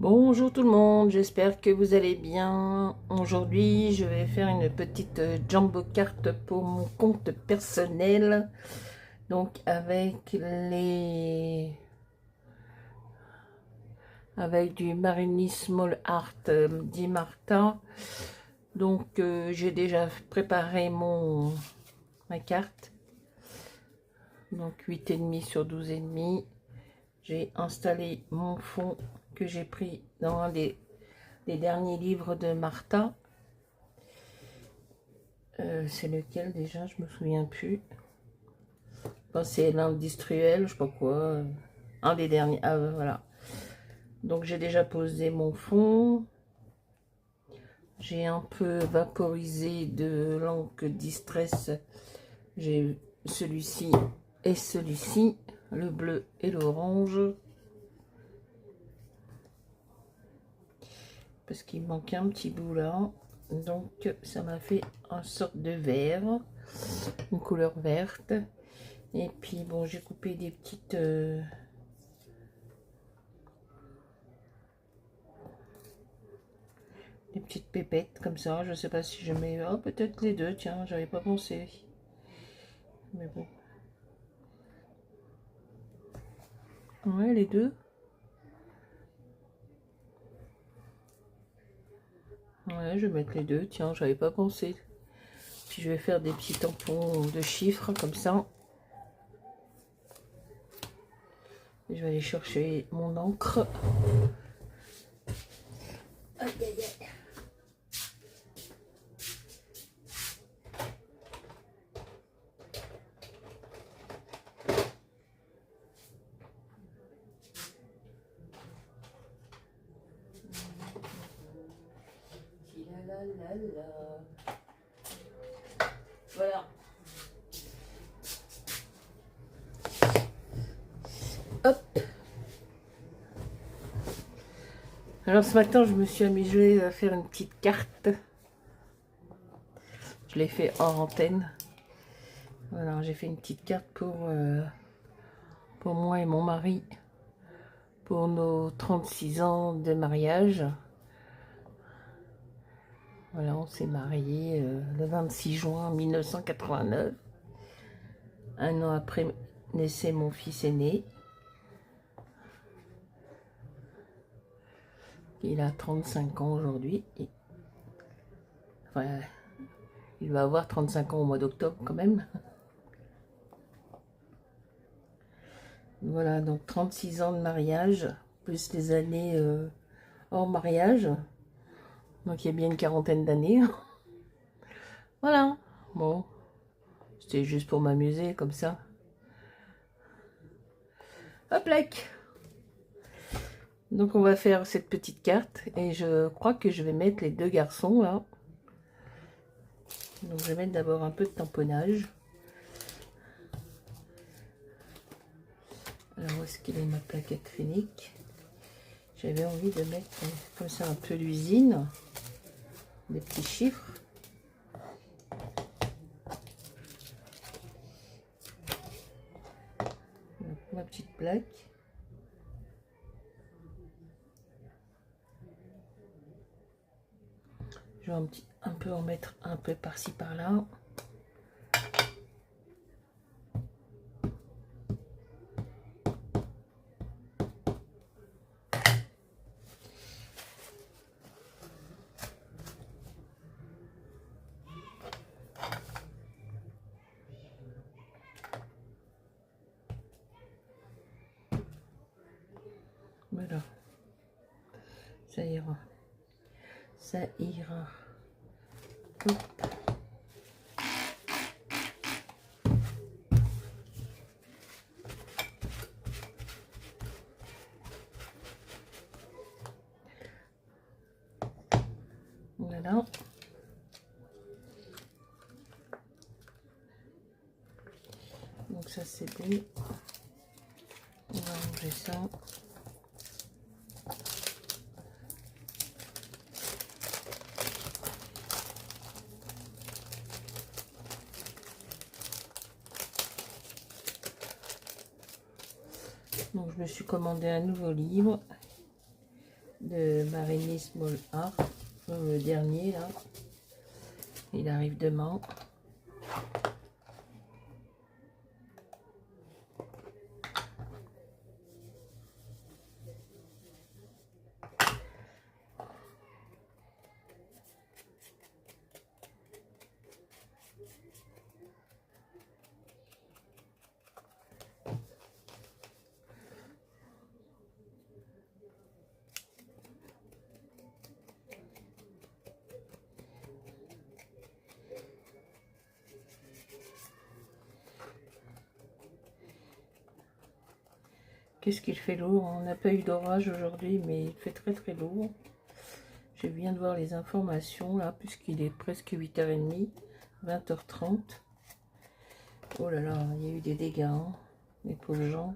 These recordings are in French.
Bonjour tout le monde, j'espère que vous allez bien. Aujourd'hui, je vais faire une petite jumbo carte pour mon compte personnel. Donc avec du Marini Small Art Di Marta. Donc j'ai déjà préparé ma carte. Donc 8,5 sur 12,5. J'ai installé mon fond que j'ai pris dans les derniers livres de Martha. C'est lequel déjà? Je me souviens plus. Enfin, c'est l'industriel, je sais pas quoi. Un des derniers. Ah voilà. Donc j'ai déjà posé mon fond. J'ai un peu vaporisé de l'encre Distress. J'ai celui-ci et celui-ci, le bleu et l'orange. Parce qu'il manquait un petit bout là. Donc ça m'a fait une sorte de vert, une couleur verte. Et puis bon, j'ai coupé des petites pépettes comme ça. Je sais pas si je mets, oh, peut-être les deux, tiens, j'avais pas pensé, mais bon, ouais, les deux, ouais, je vais mettre les deux, tiens, j'avais pas pensé. Puis je vais faire des petits tampons de chiffres comme ça. Et je vais aller chercher mon encre. Aïe, aïe, aïe. Voilà. Hop. Alors ce matin, je me suis amusée à faire une petite carte. Je l'ai fait hors antenne. Voilà, j'ai fait une petite carte pour moi et mon mari. Pour nos 36 ans de mariage. Voilà, on s'est mariés le 26 juin 1989. Un an après naissait mon fils aîné. Il a 35 ans aujourd'hui. Enfin, il va avoir 35 ans au mois d'octobre quand même. Voilà, donc 36 ans de mariage, plus les années hors mariage. Donc il y a bien une quarantaine d'années. Voilà, bon, c'était juste pour m'amuser comme ça. Hop là. Donc on va faire cette petite carte et je crois que je vais mettre les deux garçons là. Donc je vais mettre d'abord un peu de tamponnage. Alors où est-ce qu'il est ma plaque acrylique? J'avais envie de mettre comme ça un peu d'usine, des petits chiffres. Donc, ma petite plaque. Je vais un peu en mettre un peu par-ci par-là. Voilà, ça ira. Ça ira. Hop. Voilà. Donc ça c'est bon. On va ranger ça. Donc je me suis commandé un nouveau livre. de Marigny Small Art, le dernier là. Il arrive demain. Qu'est-ce qu'il fait lourd? On n'a pas eu d'orage aujourd'hui, mais il fait très très lourd. Je viens de voir les informations là, puisqu'il est presque 8h30, 20h30. Oh là là, il y a eu des dégâts, hein, les pauvres gens.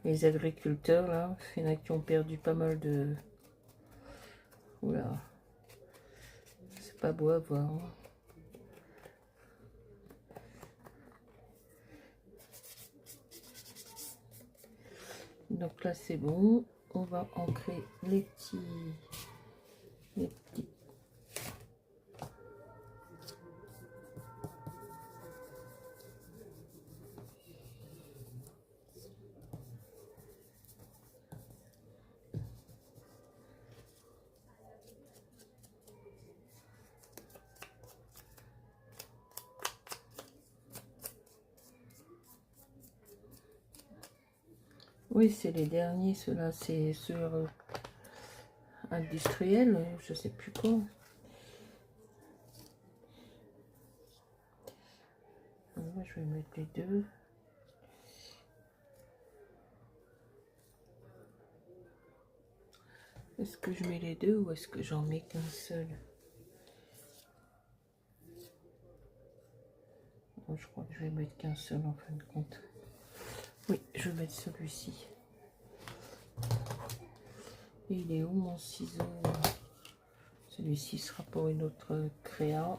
Les agriculteurs là, il y en a qui ont perdu pas mal de... Oula, c'est pas beau à voir. Hein. Donc là c'est bon, on va ancrer les petits. Oui, c'est les derniers, ceux-là, c'est sur industriel, je sais plus quoi. Moi, je vais mettre les deux. Est-ce que je mets les deux ou est-ce que j'en mets qu'un seul? Bon, je crois que je vais mettre qu'un seul en fin de compte. Oui, je vais mettre celui-ci. Il est où mon ciseau? Celui-ci sera pour une autre créa.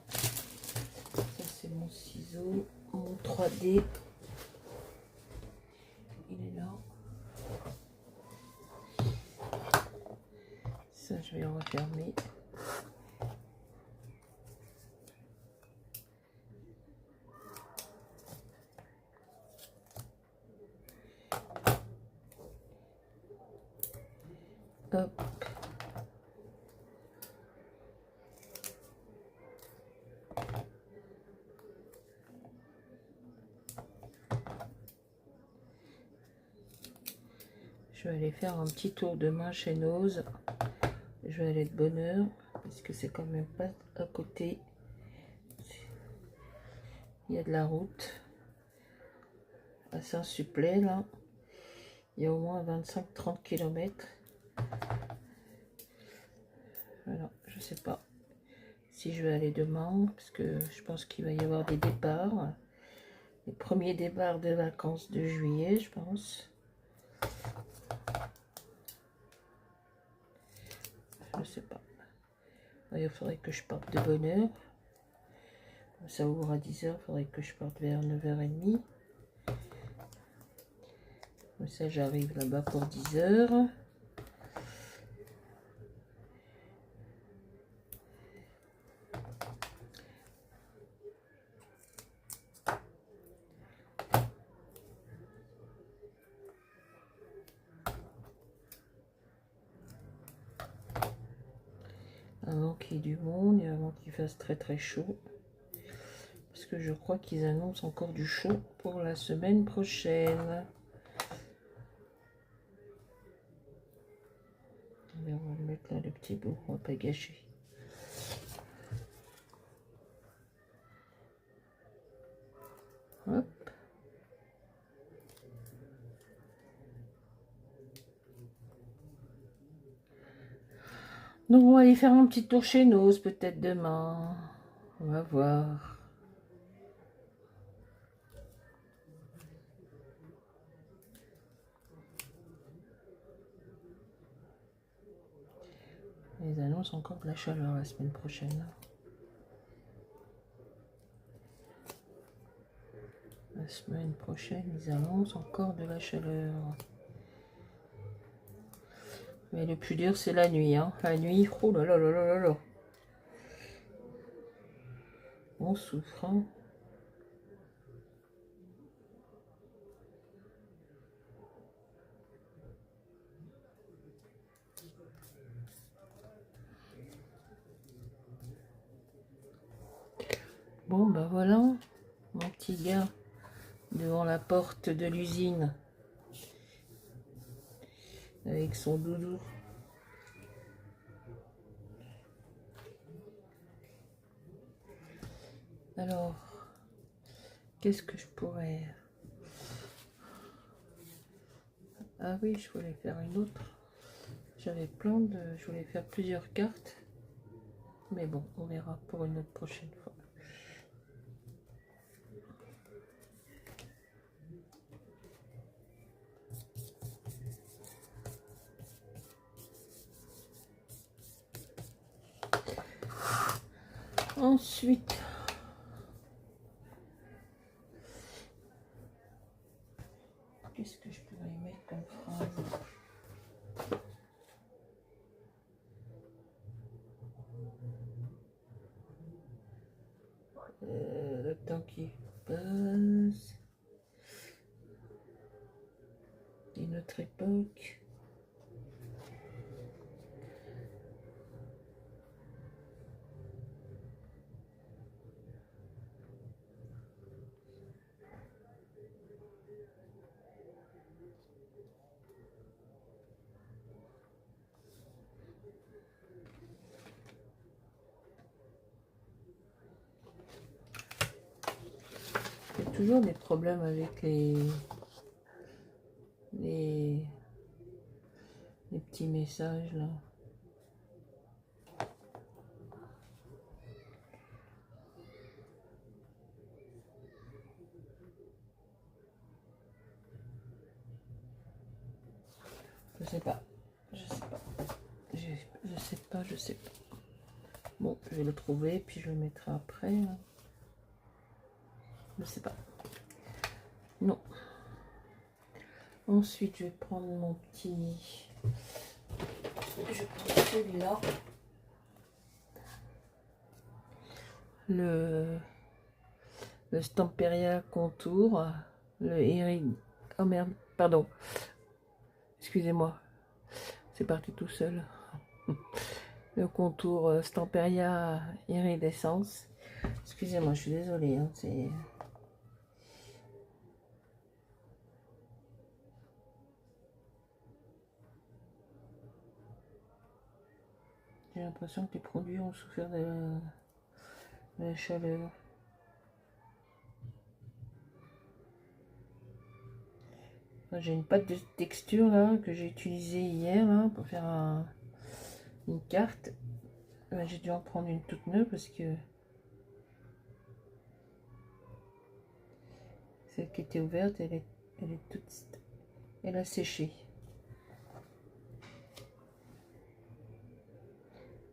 Ça c'est mon ciseau, mon 3D. Il est là. Ça je vais refermer. Hop. Je vais aller faire un petit tour de main chez Nose. Je vais aller de bonne heure parce que c'est quand même pas à côté. Il y a de la route à Saint-Supplet là. Il y a au moins 25-30 km. Voilà, je sais pas si je vais aller demain parce que je pense qu'il va y avoir des départs. Les premiers départs de vacances de juillet, je pense. Je sais pas. Il faudrait que je parte de bonne heure. Ça ouvre à 10h, il faudrait que je parte vers 9h30. Comme ça, j'arrive là-bas pour 10h. Avant qu'il y ait du monde et avant qu'il fasse très très chaud. Parce que je crois qu'ils annoncent encore du chaud pour la semaine prochaine. On va le mettre là, le petit bout, on va pas gâcher. Hop. Donc on va aller faire un petit tour chez Nose peut-être demain. On va voir. Ils annoncent encore de la chaleur la semaine prochaine. La semaine prochaine, ils annoncent encore de la chaleur. Mais le plus dur, c'est la nuit. Hein. La nuit, oh là là là là là là. On souffre. Hein. Bon, bah voilà, mon petit gars, devant la porte de l'usine, avec son doudou. Alors, qu'est-ce que je pourrais... Ah oui, je voulais faire une autre. J'avais plein de... Je voulais faire plusieurs cartes. Mais bon, on verra pour une autre prochaine fois. Ensuite, qu'est-ce que je pourrais y mettre comme phrase? Le temps qui passe. Une autre époque. Il y a toujours des problèmes avec les petits messages là. Je sais pas. Je sais pas. Je sais pas, je sais pas. Bon, je vais le trouver, puis je le mettrai après. Hein. Je sais pas. Non. Ensuite, je vais prendre mon petit... Je prends celui-là. Le Stamperia Contour. Le Irid... Oh merde, pardon. Excusez-moi. C'est parti tout seul. Le contour Stamperia Iridescence. Excusez-moi, je suis désolée. Hein, c'est... J'ai l'impression que les produits ont souffert de la chaleur. J'ai une pâte de texture là que j'ai utilisée hier là, pour faire une carte. J'ai dû en prendre une toute neuve parce que celle qui était ouverte, elle est toute... Elle a séché.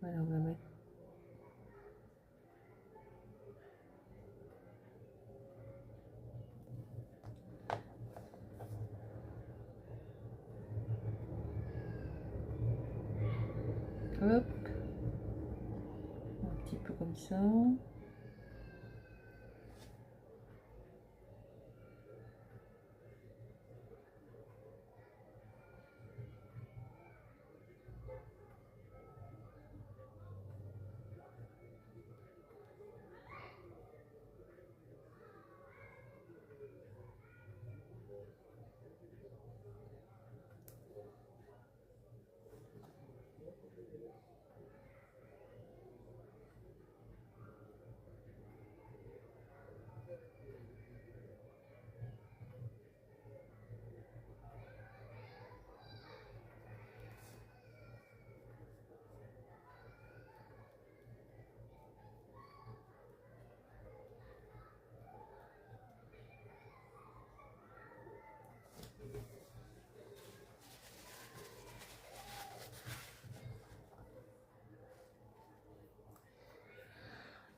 Voilà, on va mettre... Hop. Un petit peu comme ça.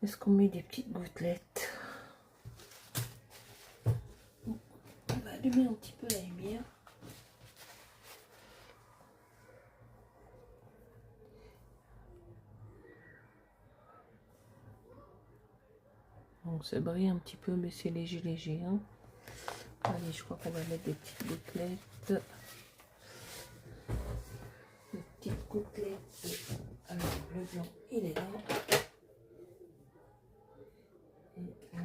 Est-ce qu'on met des petites gouttelettes? On va allumer un petit peu la lumière. ça brille un petit peu, mais c'est léger, léger. Hein. Allez, je crois qu'on va mettre des petites gouttelettes. Des petites gouttelettes. Alors, le blanc, il est là. Et on va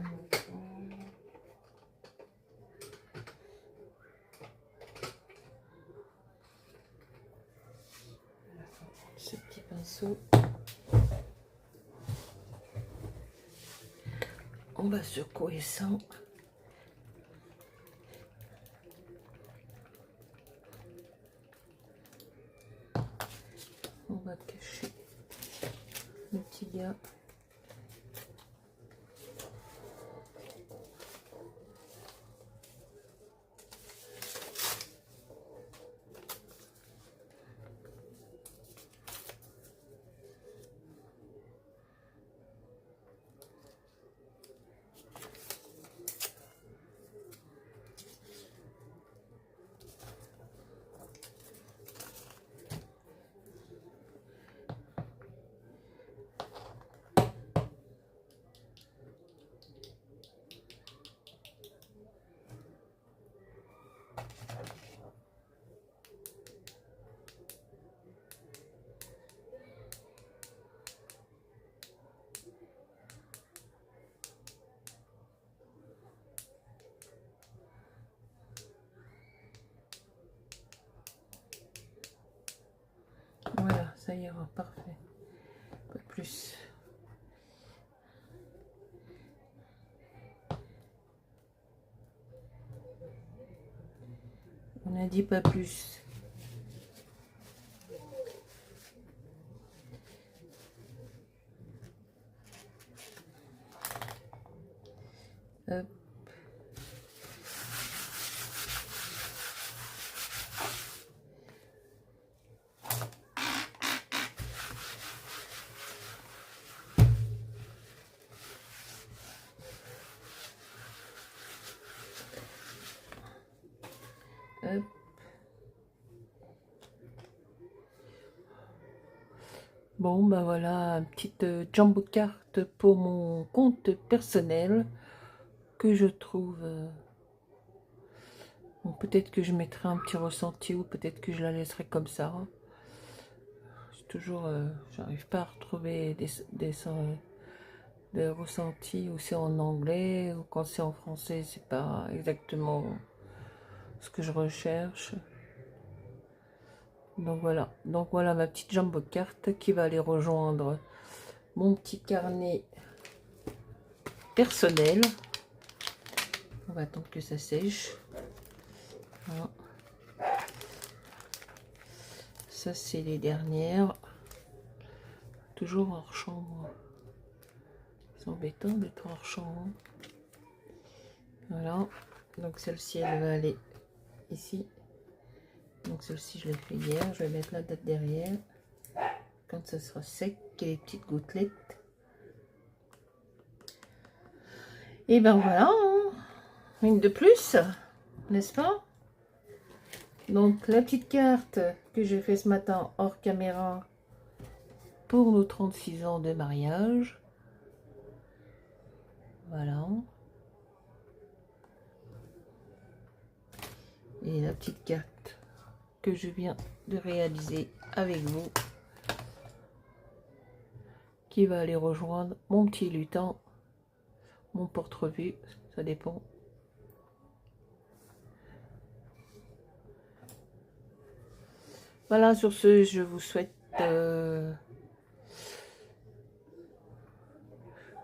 ce petit pinceau. On va secouer ça. On va cacher le petit gars. Voilà, ça ira, parfait. Pas plus. On a dit pas plus. Hop. Hop. Bon, ben voilà, une petite jumbo carte pour mon compte personnel que je trouve... bon, peut-être que je mettrai un petit ressenti ou peut-être que je la laisserai comme ça. C'est toujours... j'arrive pas à retrouver des ressentis ou c'est en anglais ou quand c'est en français, c'est pas exactement ce que je recherche. Donc voilà ma petite jumbo carte qui va aller rejoindre mon petit carnet personnel. On va attendre que ça sèche. Voilà. Ça c'est les dernières. Toujours hors chambre. C'est embêtant d'être hors chambre. Voilà. Donc celle-ci elle va aller ici. Donc celle-ci je l'ai fait hier. Je vais mettre la date derrière. Quand ça sera sec et les petites gouttelettes. Et ben voilà. Hein. Une de plus. N'est-ce pas? Donc la petite carte que j'ai fait ce matin hors caméra pour nos 36 ans de mariage. Voilà. Et la petite carte que je viens de réaliser avec vous. Qui va aller rejoindre mon petit lutin. Mon porte-revue. Ça dépend. Voilà, sur ce, je vous souhaite... je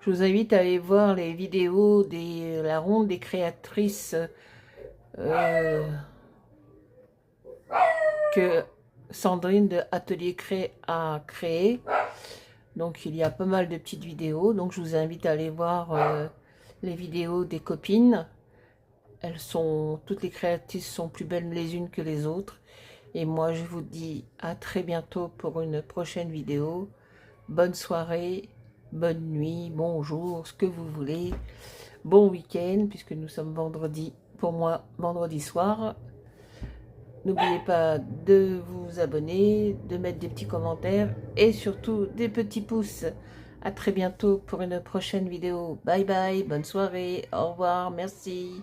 vous invite à aller voir les vidéos de la ronde des créatrices que Sandrine de Atelier Cré a créé. Donc il y a pas mal de petites vidéos. Donc je vous invite à aller voir les vidéos des copines. Elles sont, toutes les créatrices sont plus belles les unes que les autres. Et moi, je vous dis à très bientôt pour une prochaine vidéo. Bonne soirée, bonne nuit, bonjour, ce que vous voulez. Bon week-end, puisque nous sommes vendredi, pour moi, vendredi soir. N'oubliez pas de vous abonner, de mettre des petits commentaires et surtout des petits pouces. À très bientôt pour une prochaine vidéo. Bye bye, bonne soirée, au revoir, merci.